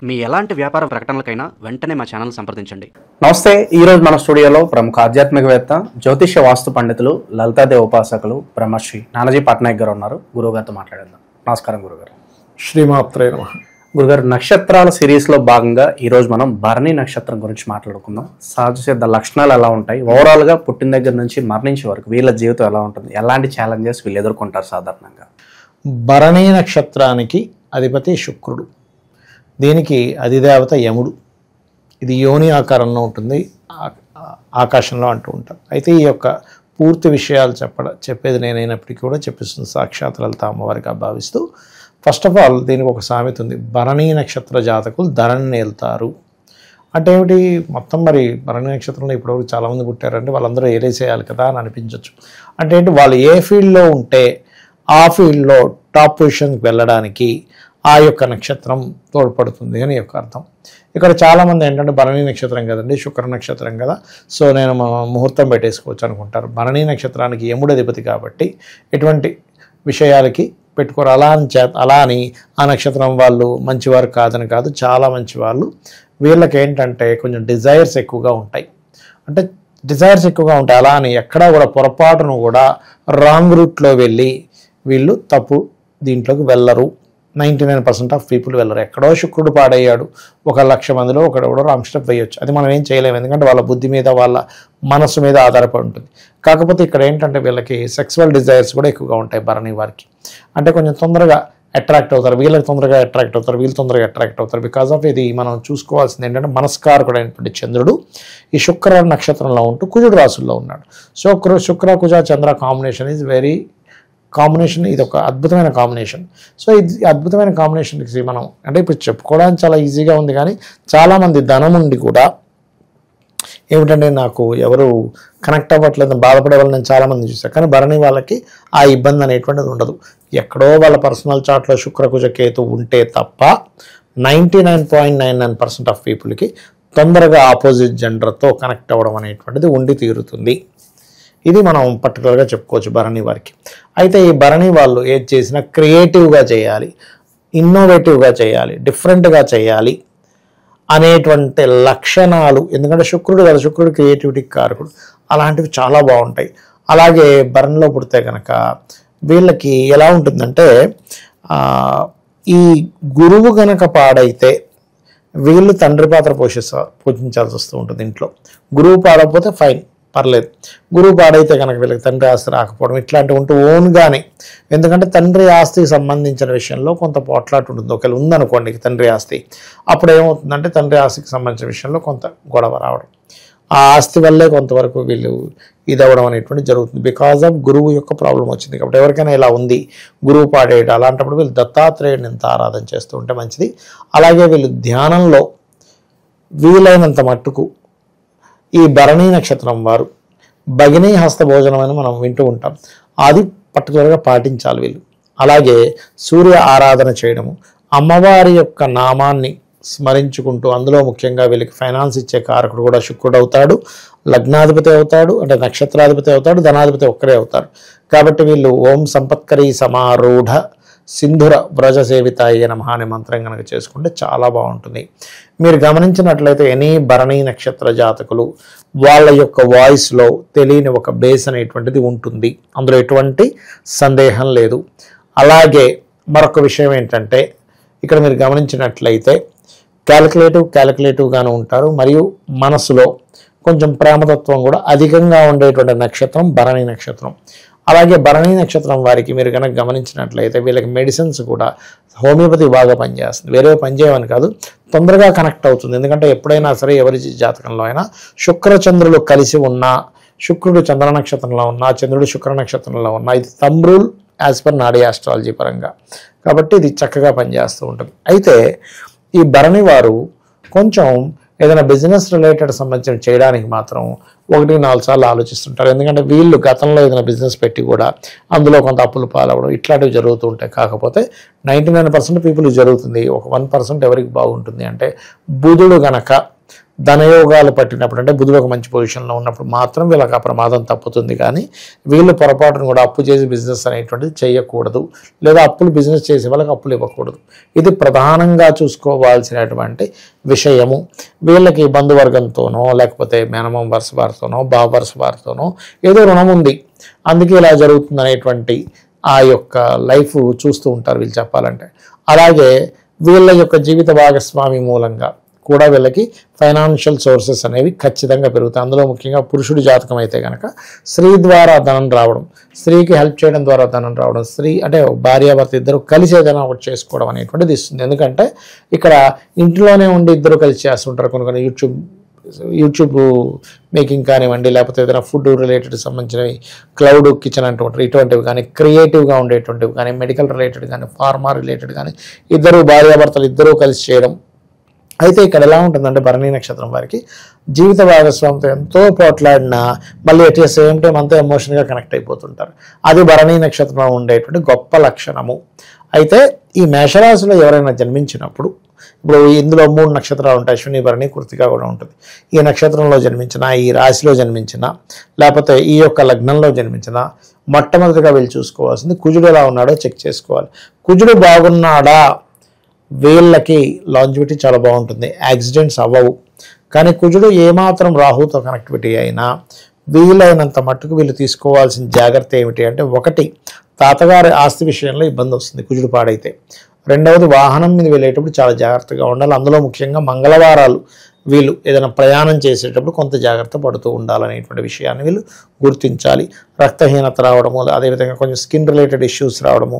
మీ ఎలాంటి వ్యాపార ప్రకటనలకైనా వెంటనే మా ఛానల్ సంప్రదించండి. నమస్తే. ఈరోజు మన స్టూడియోలో ప్రముఖ ఆధ్యాత్మికవేత్త, జ్యోతిష్య వాస్తు పండితులు, లలితాదేవి ఉపాసకులు బ్రహ్మశ్రీ నానాజీ పట్నాయక్ గారు ఉన్నారు. గురువుగారితో మాట్లాడేద్దాం. నమస్కారం గురుగారు. శ్రీమాత్రే నమః. గురుగారు, నక్షత్రాల సిరీస్లో భాగంగా ఈరోజు మనం భరణి నక్షత్రం గురించి మాట్లాడుకుందాం. సహజ సిద్ధ లక్షణాలు ఎలా ఉంటాయి, ఓవరాల్గా పుట్టిన దగ్గర నుంచి మరణించే వరకు వీళ్ళ జీవితం ఎలా ఉంటుంది, ఎలాంటి ఛాలెంజెస్ వీళ్ళు ఎదుర్కొంటారు సాధారణంగా? భరణి నక్షత్రానికి అధిపతి శుక్రుడు, దీనికి అధిదేవత యముడు. ఇది యోని ఆకారంలో ఉంటుంది, ఆకాశంలో అంటూ ఉంటాం. అయితే ఈ యొక్క పూర్తి విషయాలు చెప్పేది నేనైనప్పటికీ కూడా చెప్పిస్తుంది సాక్షాత్ లలిత అమ్మవారిగా భావిస్తూ, ఫస్ట్ ఆఫ్ ఆల్ దీనికి ఒక సామెత ఉంది. భరణి నక్షత్ర జాతకులు ధరణిని ఏలుతారు అంటే ఏమిటి? మొత్తం మరి భరణి నక్షత్రంలో ఇప్పటివరకు చాలామంది పుట్టారంటే వాళ్ళందరూ ఏలేసేయాలి కదా అని అనిపించవచ్చు. అంటే ఏంటి, వాళ్ళు ఏ ఫీల్డ్లో ఉంటే ఆ ఫీల్డ్లో టాప్ పొజిషన్కి వెళ్ళడానికి ఆ యొక్క నక్షత్రం తోడ్పడుతుంది అని యొక్క అర్థం. ఇక్కడ చాలామంది ఏంటంటే భరణి నక్షత్రం కదండి, శుక్ర నక్షత్రం కదా, సో నేను ముహూర్తం పెట్టేసుకోవచ్చు అనుకుంటారు. భరణి నక్షత్రానికి యముడు అధిపతి కాబట్టి ఎటువంటి విషయాలకి పెట్టుకోరు. అలా అని ఆ నక్షత్రం వాళ్ళు మంచివారు కాదని కాదు, చాలా మంచివాళ్ళు. వీళ్ళకి ఏంటంటే కొంచెం డిజైర్స్ ఎక్కువగా ఉంటాయి. అంటే డిజైర్స్ ఎక్కువగా ఉంటాయి. అలా అని ఎక్కడా కూడా పొరపాటును కూడా రాంగ్ రూట్లో వెళ్ళి వీళ్ళు తప్పు దీంట్లోకి వెళ్ళరు. 99% ఆఫ్ పీపుల్ వెళ్ళరు. ఎక్కడో శుక్రుడు పాడయ్యాడు, 1,00,000 మందిలో ఒకడెవడో రాంగ్ స్టెప్ వేయొచ్చు. అది మనం ఏం చేయలేము, ఎందుకంటే వాళ్ళ బుద్ధి మీద వాళ్ళ మనసు మీద ఆధారపడి ఉంటుంది. కాకపోతే ఇక్కడ ఏంటంటే వీళ్ళకి సెక్సువల్ డిజైర్స్ కూడా ఎక్కువగా ఉంటాయి భరణి వారికి. అంటే కొంచెం తొందరగా అట్రాక్ట్ అవుతారు, వీళ్ళకి తొందరగా అట్రాక్ట్ అవుతారు, వీళ్ళు తొందరగా అట్రాక్ట్ అవుతారు. బికాజ్ ఆఫ్ ఇది మనం చూసుకోవాల్సింది ఏంటంటే మనస్కారకుడైనటువంటి చంద్రుడు ఈ శుక్ర నక్షత్రంలో ఉంటూ కుజుడు రాశుల్లో ఉన్నాడు. So Shukra Kuja Chandra combination is very combination. ఇది ఒక అద్భుతమైన కాంబినేషన్. సో ఇది అద్భుతమైన కాంబినేషన్కి మనం అంటే ఇప్పుడు చెప్పుకోవడానికి చాలా ఈజీగా ఉంది, కానీ చాలామంది ధనం ఉండి కూడా ఏమిటంటే నాకు ఎవరు కనెక్ట్ అవ్వట్లేదు బాధపడే వాళ్ళు నేను చాలామంది చూసాను. కానీ భరణి వాళ్ళకి ఆ ఇబ్బంది అనేటువంటిది ఉండదు. ఎక్కడో వాళ్ళ పర్సనల్ చార్ట్లో శుక్రకుజ కేతు ఉంటే తప్ప 99.99% ఆఫ్ పీపుల్కి తొందరగా ఆపోజిట్ జెండర్తో కనెక్ట్ అవ్వడం అనేటువంటిది ఉండి తీరుతుంది. ఇది మనం పర్టికులర్గా చెప్పుకోవచ్చు భరణి వారికి. అయితే ఈ భరణి వాళ్ళు ఏది చేసినా క్రియేటివ్గా చేయాలి, ఇన్నోవేటివ్గా చేయాలి, డిఫరెంట్గా చేయాలి అనేటువంటి లక్షణాలు. ఎందుకంటే శుక్రుడు కదా, శుక్రుడు క్రియేటివిటీకి కారకుడు, అలాంటివి చాలా బాగుంటాయి. అలాగే భరణిలో పుడితే కనుక వీళ్ళకి ఎలా ఉంటుందంటే ఈ గురువు గనక పాడైతే వీళ్ళు తండ్రి పాత్ర పోషించాల్సి వస్తూ ఉంటుంది ఇంట్లో. గురువు పాడకపోతే ఫైన్, పర్లేదు. గురువు పాడైతే కనుక వీళ్ళకి తండ్రి ఆస్తి రాకపోవడం ఇట్లాంటివి ఉంటూ ఓన్గానే, ఎందుకంటే తండ్రి ఆస్తికి సంబంధించిన విషయంలో కొంత పోట్లాట ఉంటుంది. ఒకవేళ ఉందనుకోండి తండ్రి ఆస్తి, అప్పుడు ఏమవుతుందంటే తండ్రి ఆస్తికి సంబంధించిన విషయంలో కొంత గొడవ రావడం, ఆ ఆస్తి వల్లే కొంతవరకు వీళ్ళు ఇదవ్వడం అనేటువంటి జరుగుతుంది. బికాజ్ ఆఫ్ గురువు యొక్క ప్రాబ్లం వచ్చింది. కాబట్టి ఎవరికైనా ఇలా ఉంది గురువు పాడేయడం, అలాంటప్పుడు వీళ్ళు దత్తాత్రేయుడిని ఎంత ఆరాధన చేస్తూ ఉంటే మంచిది. అలాగే వీళ్ళు ధ్యానంలో వీలైనంత మట్టుకు ఈ భరణి నక్షత్రం వారు భగినీ హస్త భోజనం అని మనం వింటూ ఉంటాం, అది పర్టికులర్గా పాటించాలి వీళ్ళు. అలాగే సూర్య ఆరాధన చేయడము, అమ్మవారి యొక్క నామాన్ని స్మరించుకుంటూ, అందులో ముఖ్యంగా వీళ్ళకి ఫైనాన్స్ ఇచ్చే కారకుడు కూడా శుక్రుడు అవుతాడు, లగ్నాధిపతి అవుతాడు, అంటే నక్షత్రాధిపతి అవుతాడు, ధనాధిపతి ఒక్కరే అవుతారు. కాబట్టి వీళ్ళు ఓం సంపత్కరీ సమారూఢ సింధుర వ్రజ సేవితాయ నమః అనే మంత్రం కనుక చేసుకుంటే చాలా బాగుంటుంది. మీరు గమనించినట్లయితే ఎనీ భరణి నక్షత్ర జాతకులు వాళ్ళ యొక్క వాయిస్లో తెలియని ఒక బేస్ అనేటువంటిది ఉంటుంది, అందులో ఎటువంటి సందేహం లేదు. అలాగే మరొక విషయం ఏంటంటే ఇక్కడ మీరు గమనించినట్లయితే క్యాలిక్యులేటివ్గాను ఉంటారు, మరియు మనసులో కొంచెం ప్రేమతత్వం కూడా అధికంగా ఉండేటువంటి నక్షత్రం భరణి నక్షత్రం. అలాగే భరణి నక్షత్రం వారికి మీరు కనుక గమనించినట్లయితే వీళ్ళకి మెడిసిన్స్ కూడా హోమియోపతి బాగా పనిచేస్తుంది. వేరే పనిచేయమని కాదు, తొందరగా కనెక్ట్ అవుతుంది. ఎందుకంటే ఎప్పుడైనా సరే ఎవరి జాతకంలో అయినా శుక్రచంద్రులు కలిసి ఉన్నా, శుక్రుడు చంద్ర నక్షత్రంలో ఉన్నా, చంద్రుడు శుక్ర నక్షత్రంలో ఉన్నా, ఇది థంబ్ రూల్ యాజ్ పర్ నాడీ ఆస్ట్రాలజీ పరంగా. కాబట్టి ఇది చక్కగా పనిచేస్తూ ఉంటుంది. అయితే ఈ భరణి వారు కొంచెం ఏదైనా బిజినెస్ రిలేటెడ్ సంబంధించిన చేయడానికి మాత్రం 1-4 సార్లు ఆలోచిస్తుంటారు. ఎందుకంటే వీళ్ళు గతంలో ఏదైనా బిజినెస్ పెట్టి కూడా అందులో కొంత అప్పులు పాలవడం ఇట్లాంటివి జరుగుతూ ఉంటాయి. కాకపోతే 99% పీపుల్ జరుగుతుంది, ఒక 1% ఎవరికి బాగుంటుంది అంటే బుధుడు గనక ధనయోగాలు పట్టినప్పుడు అంటే బుధుడు ఒక మంచి పొజిషన్లో ఉన్నప్పుడు మాత్రం వీళ్ళకి ఆ ప్రమాదం తప్పుతుంది. కానీ వీళ్ళు పొరపాటును కూడా అప్పు చేసి బిజినెస్ అనేటువంటిది చేయకూడదు, లేదా అప్పులు బిజినెస్ చేసే వాళ్ళకి అప్పులు ఇవ్వకూడదు. ఇది ప్రధానంగా చూసుకోవాల్సినటువంటి విషయము. వీళ్ళకి బంధువర్గంతోనో లేకపోతే మేనమామ వరుస వారితోనో బావ వరుస వారితోనో ఏదో రుణం ఉంది, అందుకే ఇలా జరుగుతుంది అనేటువంటి ఆ యొక్క లైఫ్ చూస్తూ ఉంటారు వీళ్ళు చెప్పాలంటే. అలాగే వీళ్ళ యొక్క జీవిత భాగస్వామి మూలంగా కూడా వీళ్ళకి ఫైనాన్షియల్ సోర్సెస్ అనేవి ఖచ్చితంగా పెరుగుతాయి. అందులో ముఖ్యంగా పురుషుడి జాతకం అయితే కనుక స్త్రీ ద్వారా ధనం రావడం, స్త్రీకి హెల్ప్ చేయడం ద్వారా ధనం రావడం, స్త్రీ అంటే భార్యాభర్త ఇద్దరు కలిసి ఏదైనా ఒకటి చేసుకోవడం అనేటువంటిది ఇస్తుంది. ఎందుకంటే ఇక్కడ ఇంట్లోనే ఉండి ఇద్దరు కలిసి చేస్తుంటారు. కొన్ని యూట్యూబ్ మేకింగ్ కానివ్వండి, లేకపోతే ఏదైనా ఫుడ్ రిలేటెడ్ సంబంధించినవి, క్లౌడ్ కిచెన్ అంటుంటారు, ఇటువంటివి కానీ, క్రియేటివ్గా ఉండేటువంటివి కానీ, మెడికల్ రిలేటెడ్ కానీ, ఫార్మా రిలేటెడ్ కానీ, ఇద్దరు భార్యాభర్తలు ఇద్దరూ కలిసి చేయడం. అయితే ఇక్కడ ఎలా ఉంటుందంటే భరణి నక్షత్రం వారికి జీవిత భాగస్వామితో ఎంతో పోట్లాడినా మళ్ళీ ఎట్ ద సేమ్ టైం అంతా ఎమోషన్గా కనెక్ట్ అయిపోతుంటారు. అది భరణి నక్షత్రంలో ఉండేటువంటి గొప్ప లక్షణము. అయితే ఈ మేషరాశిలో ఎవరైనా జన్మించినప్పుడు, ఇప్పుడు ఇందులో 3 నక్షత్రాలు ఉంటాయి, అశ్విని, భరణి, కృత్తిక కూడా ఉంటుంది. ఈ నక్షత్రంలో జన్మించిన, ఈ రాశిలో జన్మించిన, లేకపోతే ఈ యొక్క లగ్నంలో జన్మించిన, మొట్టమొదటిగా వీళ్ళు చూసుకోవాల్సింది కుజుడు ఎలా ఉన్నాడో చెక్ చేసుకోవాలి. కుజుడు బాగున్నాడా, వీళ్ళకి లాంజివిటీ చాలా బాగుంటుంది, యాక్సిడెంట్స్ అవ్వవు. కానీ కుజుడు ఏమాత్రం రాహుతో కనెక్టివిటీ అయినా వీలైనంత మట్టుకు వీళ్ళు తీసుకోవాల్సిన జాగ్రత్త ఏమిటి అంటే, ఒకటి తాతగారి ఆస్తి విషయంలో ఇబ్బంది వస్తుంది కుజుడు పాడైతే. రెండవది వాహనం మీద వెళ్ళేటప్పుడు చాలా జాగ్రత్తగా ఉండాలి. అందులో ముఖ్యంగా మంగళవారాలు వీళ్ళు ఏదైనా ప్రయాణం చేసేటప్పుడు కొంత జాగ్రత్త పడుతూ ఉండాలనేటువంటి విషయాన్ని వీళ్ళు గుర్తించాలి. రక్తహీనత రావడము, అదేవిధంగా కొంచెం స్కిన్ రిలేటెడ్ ఇష్యూస్ రావడము,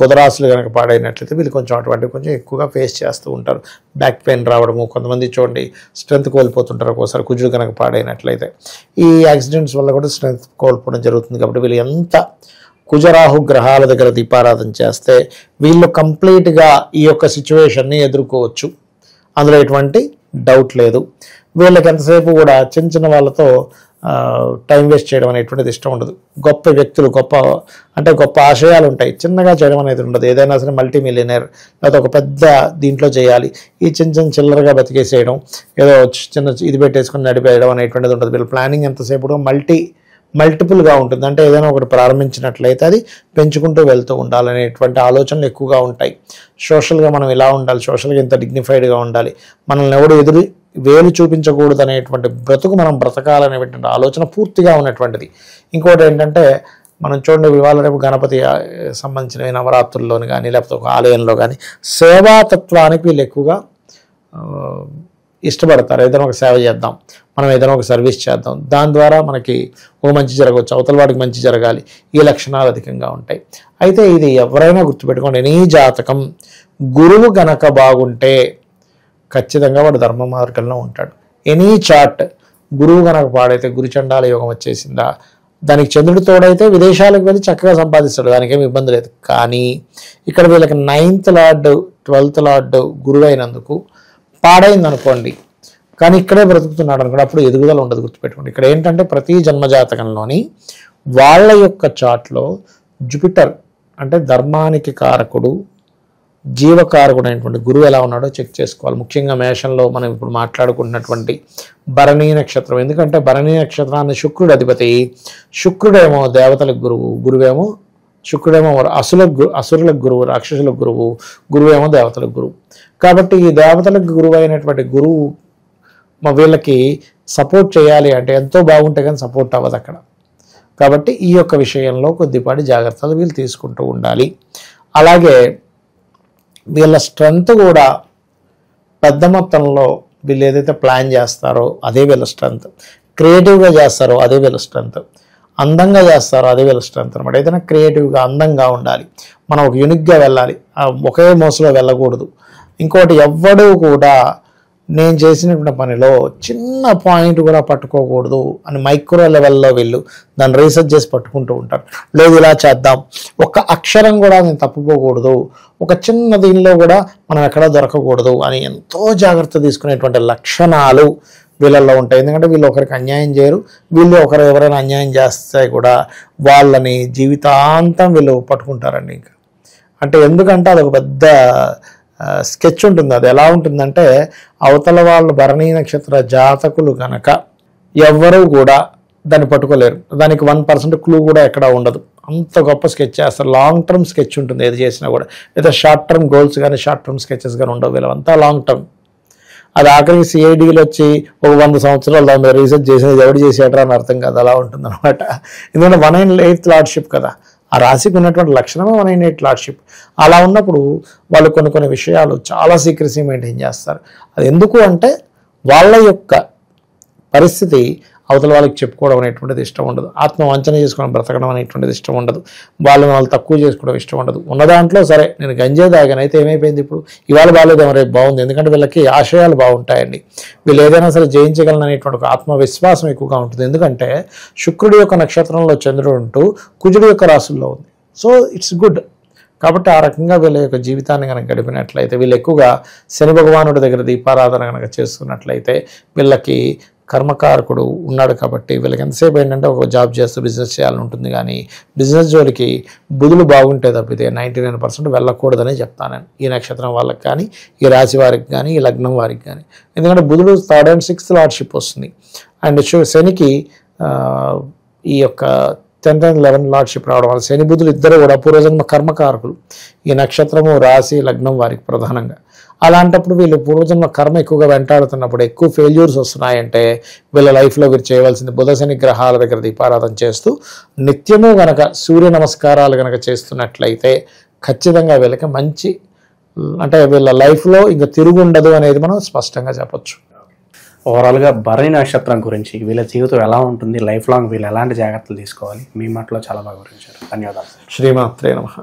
బుధరాశులు కనుక పాడైనట్లయితే వీళ్ళు కొంచెం ఎక్కువగా ఫేస్ చేస్తూ ఉంటారు. బ్యాక్ పెయిన్ రావడము, కొంతమంది చూడండి స్ట్రెంత్ కోల్పోతుంటారు ఒక్కోసారి కుజుడు కనుక పాడైనట్లయితే. ఈ యాక్సిడెంట్స్ వల్ల కూడా స్ట్రెంత్ కోల్పోవడం జరుగుతుంది. కాబట్టి వీళ్ళు ఎంత కుజరాహు గ్రహాల దగ్గర దీపారాధన చేస్తే వీళ్ళు కంప్లీట్గా ఈ యొక్క సిచ్యువేషన్ని ఎదుర్కోవచ్చు, అందులో ఎటువంటి డౌట్ లేదు. వీళ్ళకి ఎంతసేపు కూడా చిన్న వాళ్ళతో టైం వేస్ట్ చేయడం అనేటువంటిది ఇష్టం ఉండదు. గొప్ప వ్యక్తులు, గొప్ప ఆశయాలు ఉంటాయి, చిన్నగా చేయడం అనేది ఉండదు. ఏదైనా సరే మల్టీ మిలియనర్ లేదా ఒక పెద్ద దీంట్లో చేయాలి, ఈ చిల్లరగా బతికేసేయడం, ఏదో చిన్న ఇది పెట్టేసుకుని నడిపేయడం అనేటువంటిది ఉండదు. వీళ్ళ ప్లానింగ్ ఎంతసేపు మల్టిపుల్గా ఉంటుంది. అంటే ఏదైనా ఒకటి ప్రారంభించినట్లయితే అది పెంచుకుంటూ వెళ్తూ ఉండాలనేటువంటి ఆలోచనలు ఎక్కువగా ఉంటాయి. సోషల్గా మనం ఇలా ఉండాలి, సోషల్గా ఇంత డిగ్నిఫైడ్గా ఉండాలి, మనల్ని ఎవడు వేలు చూపించకూడదు అనేటువంటి బ్రతుకు మనం బ్రతకాలనేటువంటి ఆలోచన పూర్తిగా ఉన్నటువంటిది. ఇంకోటి ఏంటంటే, మనం చూడండి ఇవాళ రేపు గణపతి సంబంధించిన నవరాత్రుల్లోని కానీ లేకపోతే ఒక ఆలయంలో కానీ సేవాతత్వానికి వీళ్ళు ఎక్కువగా ఇష్టపడతారు. ఏదైనా ఒక సేవ చేద్దాం, మనం ఏదైనా ఒక సర్వీస్ చేద్దాం, దాని ద్వారా మనకి ఒక మంచి జరగవచ్చు, అవతల వాడికి మంచి జరగాలి, ఈ లక్షణాలు అధికంగా ఉంటాయి. అయితే ఇది ఎవరైనా గుర్తుపెట్టుకోండి, నీ జాతకం గురువు గనక బాగుంటే ఖచ్చితంగా వాడు ధర్మ మార్గంలో ఉంటాడు. ఎనీ చార్ట్ గురువు గనక పాడైతే గురుచండాల యోగం వచ్చేసిందా, దానికి చంద్రుడి తోడైతే విదేశాలకు వెళ్ళి చక్కగా సంపాదిస్తాడు, దానికి ఏమి ఇబ్బంది లేదు. కానీ ఇక్కడ వీళ్ళకి 9th లార్డ్ 12th లార్డ్ గురువు అయినందుకు పాడైంది అనుకోండి, కానీ ఇక్కడే బ్రతుకుతున్నాడు అనుకోండి, అప్పుడు ఎదుగుదల ఉండదు. గుర్తుపెట్టుకోండి, ఇక్కడ ఏంటంటే ప్రతి జన్మజాతకంలోని వాళ్ళ యొక్క చార్ట్లో జూపిటర్ అంటే ధర్మానికి కారకుడు, జీవకారకుడు అయినటువంటి గురువు ఎలా ఉన్నాడో చెక్ చేసుకోవాలి. ముఖ్యంగా మేషంలో మనం ఇప్పుడు మాట్లాడుకుంటున్నటువంటి భరణీ నక్షత్రం, ఎందుకంటే భరణీ నక్షత్రాన్ని శుక్రుడు అధిపతి, శుక్రుడేమో దేవతలకు గురువు, శుక్రుడేమో అసురులకు గురువు, రాక్షసులకు గురువేమో దేవతలకు గురువు. కాబట్టి ఈ దేవతలకు గురువు అయినటువంటి గురువు వీళ్ళకి సపోర్ట్ చేయాలి అంటే ఎంతో బాగుంటే కానీ సపోర్ట్ అవ్వదు అక్కడ. కాబట్టి ఈ యొక్క విషయంలో కొద్దిపాటి జాగ్రత్తలు వీళ్ళు తీసుకుంటూ ఉండాలి. అలాగే వీళ్ళ స్ట్రెంత్ కూడా పెద్ద మొత్తంలో వీళ్ళు ఏదైతే ప్లాన్ చేస్తారో అదే వీళ్ళ స్ట్రెంత్, క్రియేటివ్గా చేస్తారో అదే వీళ్ళ స్ట్రెంత్, అందంగా చేస్తారో అదే వీళ్ళ స్ట్రెంత్ అనమాట. ఏదైనా క్రియేటివ్గా అందంగా ఉండాలి, మనం ఒక యూనిక్గా వెళ్ళాలి, ఒకే మోసలో వెళ్ళకూడదు. ఇంకోటి, ఎవ్వడూ కూడా నేను చేసినటువంటి పనిలో చిన్న పాయింట్ కూడా పట్టుకోకూడదు అని మైక్రో లెవెల్లో వీళ్ళు దాన్ని రీసెర్చ్ చేసి పట్టుకుంటూ ఉంటారు. లేదు ఇలా చేద్దాం, ఒక అక్షరం కూడా నేను తప్పుకోకూడదు, ఒక చిన్న దీనిలో కూడా మనం ఎక్కడా దొరకకూడదు అని ఎంతో జాగ్రత్త తీసుకునేటువంటి లక్షణాలు వీళ్ళల్లో ఉంటాయి. ఎందుకంటే వీళ్ళు ఒకరికి అన్యాయం చేయరు, వీళ్ళు ఎవరైనా అన్యాయం చేస్తే కూడా వాళ్ళని జీవితాంతం వీళ్ళు పట్టుకుంటారండి. ఇంకా అంటే ఎందుకంటే అదొక పెద్ద స్కెచ్ ఉంటుంది. అది ఎలా ఉంటుందంటే అవతల వాళ్ళు భరణీ నక్షత్ర జాతకులు కనుక ఎవ్వరూ కూడా దాన్ని పట్టుకోలేరు. దానికి 1% క్లూ కూడా ఎక్కడ ఉండదు. అంత గొప్ప స్కెచ్ చేస్తారు. లాంగ్ టర్మ్ స్కెచ్ ఉంటుంది ఏది చేసినా కూడా. లేదా షార్ట్ టర్మ్ గోల్స్ కానీ షార్ట్ టర్మ్ స్కెచెస్ కానీ ఉండవు. వీళ్ళంతా లాంగ్ టర్మ్. అది ఆఖరికి సిఐడిలో వచ్చి ఒక 100 సంవత్సరాలు దాని మీద రీసెర్చ్ చేసేది ఎవరు చేసేటరా అని అర్థం కాదు. అలా ఉంటుంది అనమాట. ఎందుకంటే 1/8 లార్డ్షిప్ కదా, ఆ రాశికి ఉన్నటువంటి లక్షణమే 1/8 లార్డ్షిప్. అలా ఉన్నప్పుడు వాళ్ళు కొన్ని విషయాలు చాలా సీక్రెసీ మెయింటైన్ చేస్తారు. అది ఎందుకు అంటే వాళ్ళ యొక్క పరిస్థితి అవతల వాళ్ళకి చెప్పుకోవడం అనేటువంటిది ఇష్టం ఉండదు. ఆత్మవంచన చేసుకోవడం బ్రతకడం అనేటువంటిది ఇష్టం ఉండదు. వాళ్ళు తక్కువ చేసుకోవడం ఇష్టం ఉండదు. ఉన్న దాంట్లో సరే నేను గంజే తాగాను అయితే ఏమైపోయింది, ఇప్పుడు ఇవాళ బాగాలేదేమో రేపు బాగుంది. ఎందుకంటే వీళ్ళకి ఆశయాలు బాగుంటాయండి. వీళ్ళు ఏదైనా సరే జయించగలను అనేటువంటి ఒక ఆత్మవిశ్వాసం ఎక్కువగా ఉంటుంది. ఎందుకంటే శుక్రుడి యొక్క నక్షత్రంలో చంద్రుడు ఉంటూ కుజుడి యొక్క రాశుల్లో ఉంది. So it's good. కాబట్టి ఆ రకంగా వీళ్ళ యొక్క జీవితాన్ని కనుక గడిపినట్లయితే, వీళ్ళు ఎక్కువగా శని భగవానుడి దగ్గర దీపారాధన కనుక చేసుకున్నట్లయితే, వీళ్ళకి కర్మకారకుడు ఉన్నాడు కాబట్టి వీళ్ళకి ఎంతసేపు ఏంటంటే ఒక జాబ్ చేస్తూ బిజినెస్ చేయాలని ఉంటుంది. కానీ బిజినెస్ జోలికి బుధులు బాగుంటే తప్పితే 99% వెళ్ళకూడదని చెప్తాను నేను. ఈ నక్షత్రం వాళ్ళకి కానీ, ఈ రాశి వారికి కానీ, ఈ లగ్నం వారికి కానీ. ఎందుకంటే బుధుడు 3rd and 6th లార్డ్షిప్ వస్తుంది. అండ్ శనికి ఈ యొక్క 10th and 11th లార్డ్షిప్ రావడం వల్ల శని బుధులు ఇద్దరు కూడా పూర్వజన్మ కర్మకారకులు. ఈ నక్షత్రము రాశి లగ్నం వారికి ప్రధానంగా. అలాంటప్పుడు వీళ్ళు పూర్వజన్మ కర్మ ఎక్కువగా వెంటాడుతున్నప్పుడు ఎక్కువ ఫెయిల్యూర్స్ వస్తున్నాయంటే వీళ్ళ లైఫ్లో వీరు చేయవలసింది బుధ శని గ్రహాల దగ్గర దీపారాధన చేస్తూ నిత్యము గనక సూర్య నమస్కారాలు గనక చేస్తున్నట్లయితే ఖచ్చితంగా వీళ్ళకి మంచి, అంటే వీళ్ళ లైఫ్లో ఇంకా తిరుగుండదు అనేది మనం స్పష్టంగా చెప్పొచ్చు. ఓవరాల్గా భరణి నక్షత్రం గురించి, వీళ్ళ జీవితం ఎలా ఉంటుంది, లైఫ్ లాంగ్ వీళ్ళు ఎలాంటి జాగ్రత్తలు తీసుకోవాలి, మీ మాటలో చాలా బాగా వివరించారు. ధన్యవాదాలు. శ్రీమాత్రే నమః.